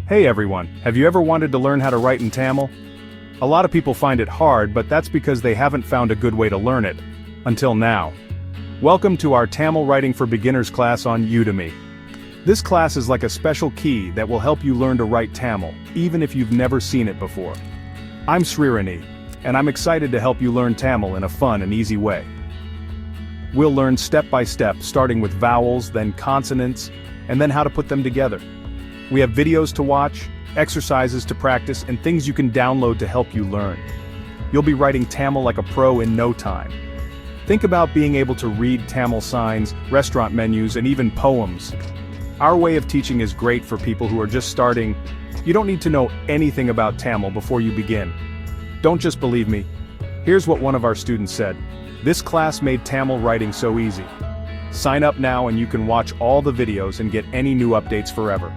Hey everyone, have you ever wanted to learn how to write in Tamil? A lot of people find it hard, but that's because they haven't found a good way to learn it. Until now. Welcome to our Tamil Writing for Beginners class on Udemy. This class is like a special key that will help you learn to write Tamil, even if you've never seen it before. I'm Srirani, and I'm excited to help you learn Tamil in a fun and easy way. We'll learn step by step, starting with vowels, then consonants, and then how to put them together. We have videos to watch, exercises to practice, and things you can download to help you learn. You'll be writing Tamil like a pro in no time. Think about being able to read Tamil signs, restaurant menus, and even poems. Our way of teaching is great for people who are just starting. You don't need to know anything about Tamil before you begin. Don't just believe me. Here's what one of our students said. This class made Tamil writing so easy. Sign up now and you can watch all the videos and get any new updates forever.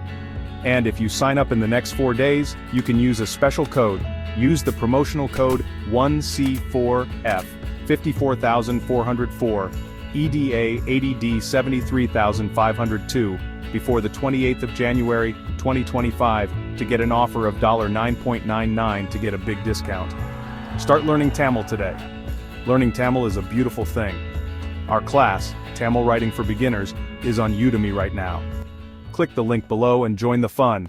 And if you sign up in the next 4 days, you can use a special code. Use the promotional code 1C4F 54404 EDA ADD 73502 before the 28th of January 2025 to get an offer of $9.99 to get a big discount. Start learning Tamil today. Learning Tamil is a beautiful thing. Our class, Tamil Writing for Beginners, is on Udemy right now. Click the link below and join the fun.